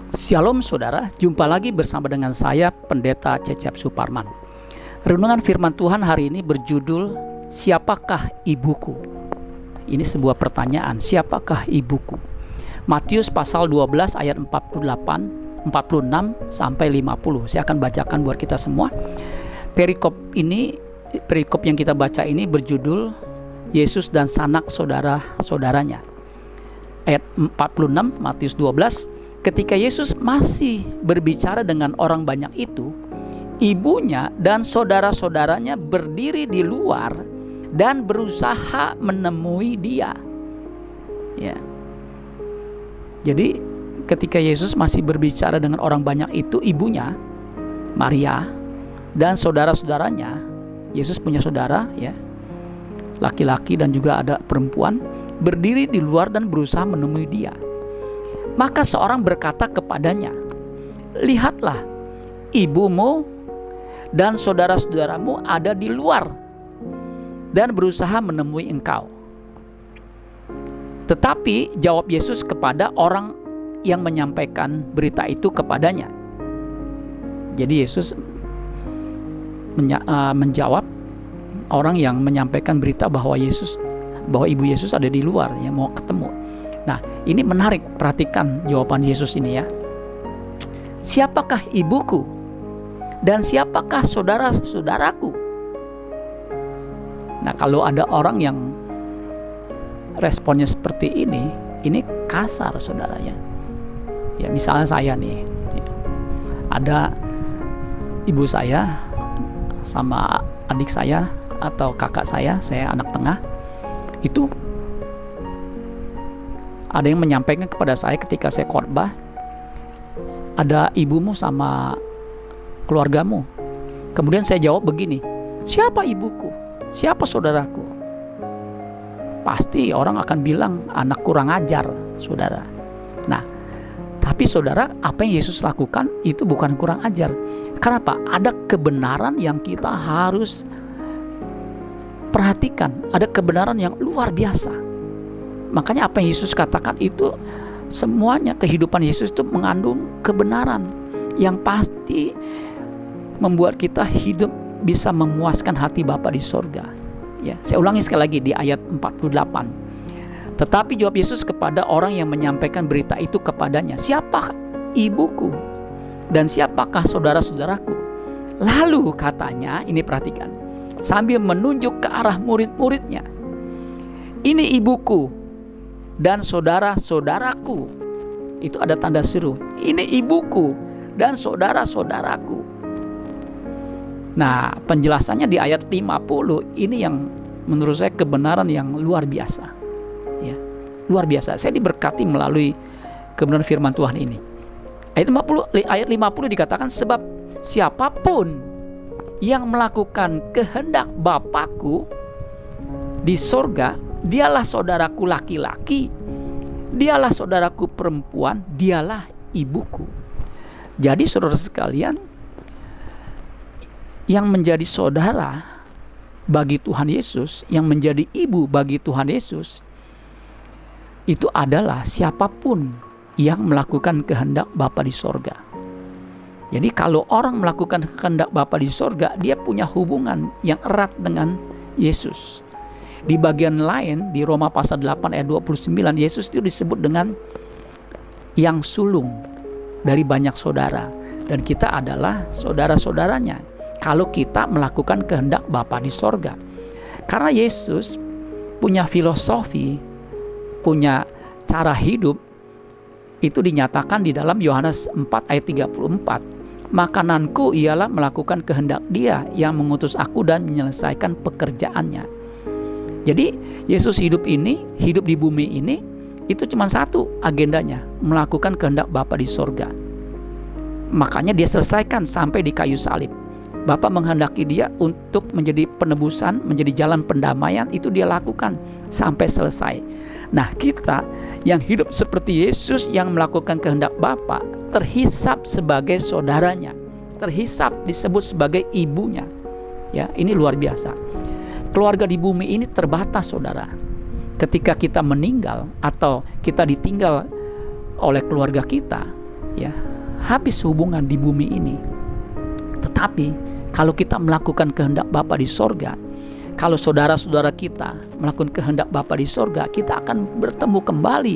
Shalom saudara, jumpa lagi bersama dengan saya Pendeta Cecep Suparman. Renungan firman Tuhan hari ini berjudul Siapakah Ibuku? Ini sebuah pertanyaan, siapakah ibuku? Matius pasal 12 ayat 46 sampai 50. Saya akan bacakan buat kita semua. Perikop yang kita baca ini berjudul Yesus dan sanak saudara-saudaranya. Ayat 46 Matius 12. Ketika Yesus masih berbicara dengan orang banyak itu, ibunya dan saudara-saudaranya berdiri di luar dan berusaha menemui dia. Ya. Jadi ketika Yesus masih berbicara dengan orang banyak itu, ibunya Maria dan saudara-saudaranya, Yesus punya saudara ya, laki-laki dan juga ada perempuan, berdiri di luar dan berusaha menemui dia. Maka seorang berkata kepadanya, "Lihatlah, ibumu dan saudara-saudaramu ada di luar dan berusaha menemui engkau." Tetapi jawab Yesus kepada orang yang menyampaikan berita itu kepadanya. Jadi Yesus menjawab orang yang menyampaikan berita bahwa ibu Yesus ada di luar yang mau ketemu. Nah, ini menarik, perhatikan jawaban Yesus ini ya. Siapakah ibuku dan siapakah saudara-saudaraku? Nah, kalau ada orang yang responnya seperti ini kasar saudara ya. Ya, misalnya saya nih, ada ibu saya sama adik saya atau kakak saya anak tengah, itu ada yang menyampaikan kepada saya ketika saya khotbah, ada ibumu sama keluargamu. Kemudian saya jawab begini, siapa ibuku? Siapa saudaraku? Pasti orang akan bilang anak kurang ajar, saudara. Nah, tapi saudara, apa yang Yesus lakukan itu bukan kurang ajar. Kenapa? Ada kebenaran yang kita harus perhatikan. Ada kebenaran yang luar biasa. Makanya apa yang Yesus katakan itu semuanya, kehidupan Yesus itu mengandung kebenaran yang pasti membuat kita hidup bisa memuaskan hati Bapa di sorga. Ya, saya ulangi sekali lagi di ayat 48. Tetapi jawab Yesus kepada orang yang menyampaikan berita itu kepadanya, "Siapakah ibuku dan siapakah saudara-saudaraku?" Lalu katanya, ini perhatikan, sambil menunjuk ke arah murid-muridnya, "Ini ibuku dan saudara-saudaraku." Itu ada tanda seru. Ini ibuku dan saudara-saudaraku. Nah, penjelasannya di ayat 50 ini yang menurut saya kebenaran yang luar biasa. Ya, luar biasa. Saya diberkati melalui kebenaran firman Tuhan ini. Ayat 50 dikatakan, sebab siapapun yang melakukan kehendak Bapakku di sorga, dialah saudaraku laki-laki, dialah saudaraku perempuan, dialah ibuku. Jadi saudara sekalian, yang menjadi saudara bagi Tuhan Yesus, yang menjadi ibu bagi Tuhan Yesus, itu adalah siapapun yang melakukan kehendak Bapa di sorga. Jadi kalau orang melakukan kehendak Bapa di sorga, dia punya hubungan yang erat dengan Yesus. Di bagian lain, di Roma pasal 8 ayat 29, Yesus itu disebut dengan yang sulung dari banyak saudara. Dan kita adalah saudara-saudaranya kalau kita melakukan kehendak Bapa di sorga. Karena Yesus punya filosofi, punya cara hidup, itu dinyatakan di dalam Yohanes 4 ayat 34. "Makananku ialah melakukan kehendak Dia yang mengutus aku dan menyelesaikan pekerjaannya." Jadi Yesus hidup di bumi ini, itu cuma satu agendanya, melakukan kehendak Bapa di sorga. Makanya dia selesaikan sampai di kayu salib. Bapa menghendaki dia untuk menjadi penebusan, menjadi jalan pendamaian, itu dia lakukan sampai selesai. Nah, kita yang hidup seperti Yesus yang melakukan kehendak Bapa, terhisap sebagai saudaranya, terhisap disebut sebagai ibunya. Ya, ini luar biasa. Keluarga di bumi ini terbatas, saudara. Ketika kita meninggal atau kita ditinggal oleh keluarga kita, ya, habis hubungan di bumi ini. Tetapi kalau kita melakukan kehendak Bapa di sorga, kalau saudara-saudara kita melakukan kehendak Bapa di sorga, kita akan bertemu kembali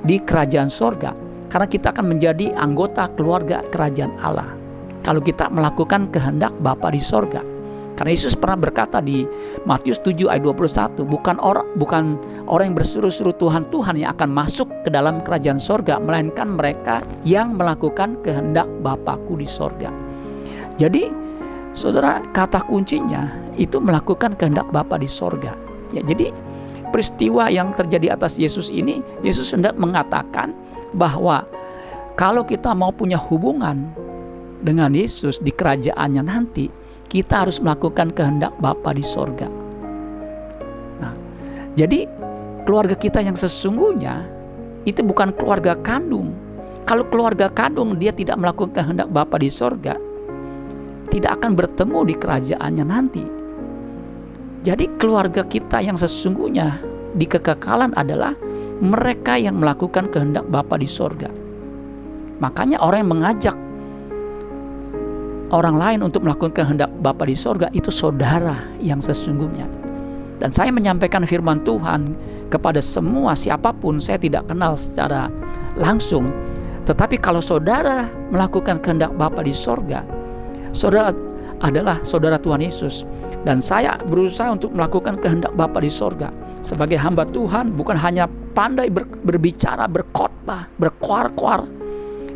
di kerajaan sorga, karena kita akan menjadi anggota keluarga kerajaan Allah kalau kita melakukan kehendak Bapa di sorga. Karena Yesus pernah berkata di Matius 7 ayat 21, bukan orang yang berseru-seru Tuhan Tuhan yang akan masuk ke dalam kerajaan sorga, melainkan mereka yang melakukan kehendak Bapa-Ku di sorga. Jadi saudara, kata kuncinya itu melakukan kehendak Bapa di sorga. Ya, jadi peristiwa yang terjadi atas Yesus ini, Yesus hendak mengatakan bahwa kalau kita mau punya hubungan dengan Yesus di kerajaannya nanti, kita harus melakukan kehendak Bapa di sorga. Nah, jadi keluarga kita yang sesungguhnya itu bukan keluarga kandung. Kalau keluarga kandung dia tidak melakukan kehendak Bapa di sorga, tidak akan bertemu di kerajaannya nanti. Jadi keluarga kita yang sesungguhnya di kekekalan adalah mereka yang melakukan kehendak Bapa di sorga. Makanya orang yang mengajak orang lain untuk melakukan kehendak Bapa di sorga itu saudara yang sesungguhnya. Dan saya menyampaikan firman Tuhan kepada semua, siapapun saya tidak kenal secara langsung, tetapi kalau saudara melakukan kehendak Bapa di sorga, saudara adalah saudara Tuhan Yesus. Dan saya berusaha untuk melakukan kehendak Bapa di sorga. Sebagai hamba Tuhan bukan hanya pandai berbicara, berkhotbah, berkoar-koar,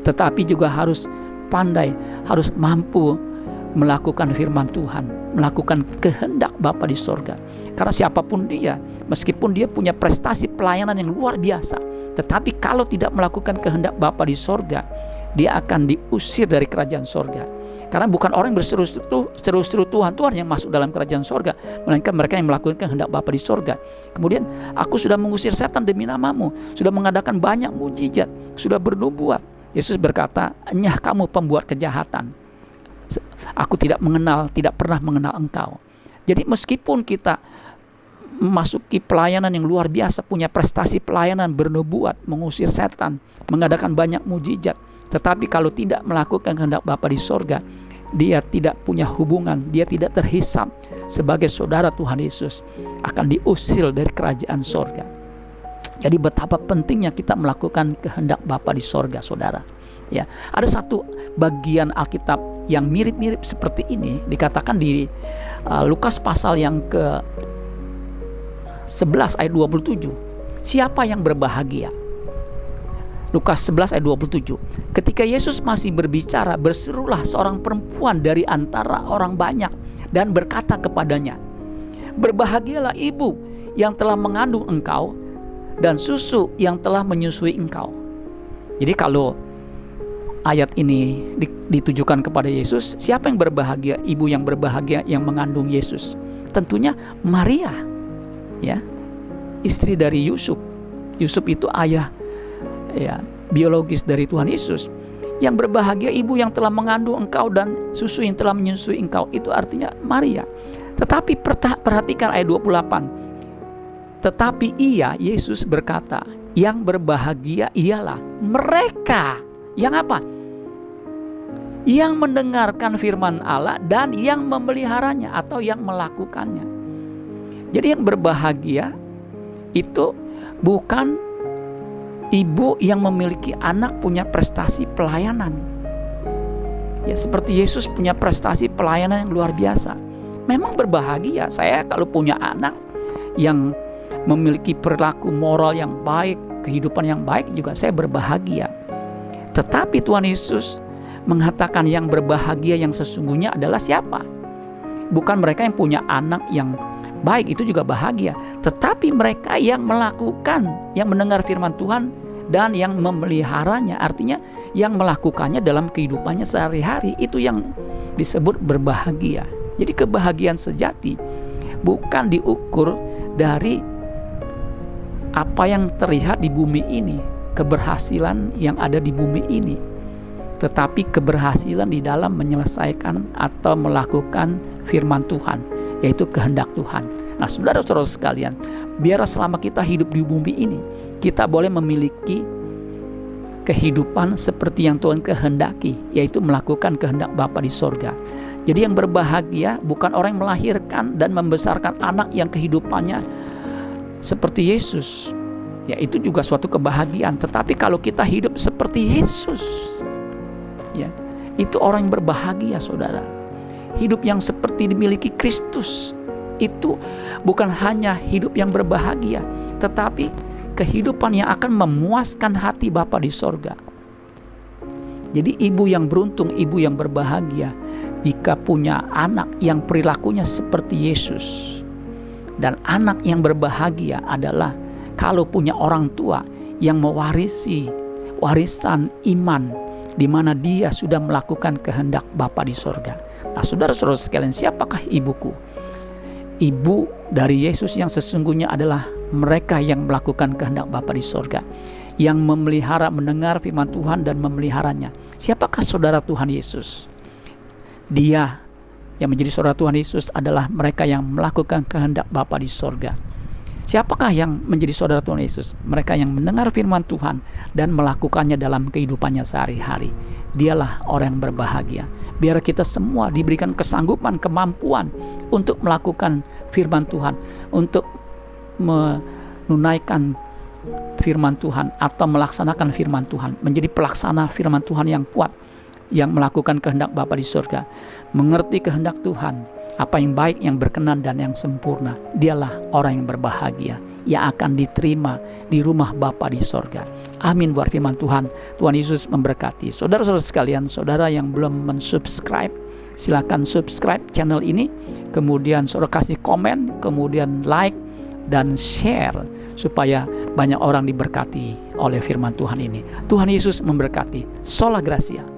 tetapi juga harus pandai, harus mampu melakukan firman Tuhan, melakukan kehendak Bapa di sorga. Karena siapapun dia, meskipun dia punya prestasi pelayanan yang luar biasa, tetapi kalau tidak melakukan kehendak Bapa di sorga, dia akan diusir dari kerajaan sorga. Karena bukan orang yang berseru-seru Tuhan yang masuk dalam kerajaan sorga, melainkan mereka yang melakukan kehendak Bapa di sorga. Kemudian, aku sudah mengusir setan demi namamu, sudah mengadakan banyak mujizat, sudah bernubuat. Yesus berkata, enyah kamu pembuat kejahatan, aku tidak pernah mengenal engkau. Jadi meskipun kita memasuki pelayanan yang luar biasa, punya prestasi pelayanan, bernubuat, mengusir setan, mengadakan banyak mujizat, tetapi kalau tidak melakukan kehendak Bapa di sorga, dia tidak punya hubungan, dia tidak terhisap sebagai saudara Tuhan Yesus, akan diusir dari kerajaan sorga. Jadi betapa pentingnya kita melakukan kehendak Bapa di sorga, saudara. Ya, ada satu bagian Alkitab yang mirip-mirip seperti ini, dikatakan di Lukas pasal yang ke 11 ayat 27. Siapa yang berbahagia? Lukas 11 ayat 27. Ketika Yesus masih berbicara, berserulah seorang perempuan dari antara orang banyak dan berkata kepadanya, berbahagialah ibu yang telah mengandung engkau dan susu yang telah menyusui engkau. Jadi kalau ayat ini ditujukan kepada Yesus, siapa yang berbahagia? Ibu yang berbahagia yang mengandung Yesus. Tentunya Maria, ya, istri dari Yusuf. Yusuf itu ayah, ya, biologis dari Tuhan Yesus. Yang berbahagia ibu yang telah mengandung engkau dan susu yang telah menyusui engkau, itu artinya Maria. Tetapi perhatikan ayat 28. Tetapi ia, Yesus berkata, yang berbahagia ialah mereka yang apa? Yang mendengarkan firman Allah dan yang memeliharanya atau yang melakukannya. Jadi yang berbahagia itu bukan ibu yang memiliki anak punya prestasi pelayanan. Ya, seperti Yesus punya prestasi pelayanan yang luar biasa. Memang berbahagia saya kalau punya anak yang memiliki perilaku moral yang baik, kehidupan yang baik, juga saya berbahagia. Tetapi Tuhan Yesus mengatakan yang berbahagia yang sesungguhnya adalah siapa? Bukan mereka yang punya anak yang baik, itu juga bahagia. Tetapi mereka yang melakukan, yang mendengar firman Tuhan dan yang memeliharanya, artinya yang melakukannya dalam kehidupannya sehari-hari, itu yang disebut berbahagia. Jadi kebahagiaan sejati bukan diukur dari apa yang terlihat di bumi ini, keberhasilan yang ada di bumi ini, tetapi keberhasilan di dalam menyelesaikan atau melakukan firman Tuhan, yaitu kehendak Tuhan. Nah, saudara-saudara sekalian, biar selama kita hidup di bumi ini, kita boleh memiliki kehidupan seperti yang Tuhan kehendaki, yaitu melakukan kehendak Bapa di sorga. Jadi yang berbahagia bukan orang yang melahirkan dan membesarkan anak yang kehidupannya seperti Yesus, ya itu juga suatu kebahagiaan. Tetapi kalau kita hidup seperti Yesus, ya itu orang yang berbahagia, saudara. Hidup yang seperti dimiliki Kristus itu bukan hanya hidup yang berbahagia, tetapi kehidupan yang akan memuaskan hati Bapa di sorga. Jadi ibu yang beruntung, ibu yang berbahagia jika punya anak yang perilakunya seperti Yesus. Dan anak yang berbahagia adalah kalau punya orang tua yang mewarisi warisan iman, di mana dia sudah melakukan kehendak Bapa di sorga. Nah, saudara-saudara sekalian, siapakah ibuku? Ibu dari Yesus yang sesungguhnya adalah mereka yang melakukan kehendak Bapa di sorga, yang memelihara, mendengar firman Tuhan dan memeliharanya. Siapakah saudara Tuhan Yesus? Dia yang menjadi saudara Tuhan Yesus adalah mereka yang melakukan kehendak Bapa di sorga. Siapakah yang menjadi saudara Tuhan Yesus? Mereka yang mendengar firman Tuhan dan melakukannya dalam kehidupannya sehari-hari. Dialah orang yang berbahagia. Biar kita semua diberikan kesanggupan, kemampuan untuk melakukan firman Tuhan, untuk menunaikan firman Tuhan atau melaksanakan firman Tuhan, menjadi pelaksana firman Tuhan yang kuat, yang melakukan kehendak Bapa di surga, mengerti kehendak Tuhan, apa yang baik, yang berkenan dan yang sempurna. Dialah orang yang berbahagia, yang akan diterima di rumah Bapa di surga. Amin buat firman Tuhan. Tuhan Yesus memberkati. Saudara-saudara sekalian, saudara yang belum mensubscribe, silakan subscribe channel ini. Kemudian saudara kasih komen, kemudian like dan share supaya banyak orang diberkati oleh firman Tuhan ini. Tuhan Yesus memberkati. Sola Gracia.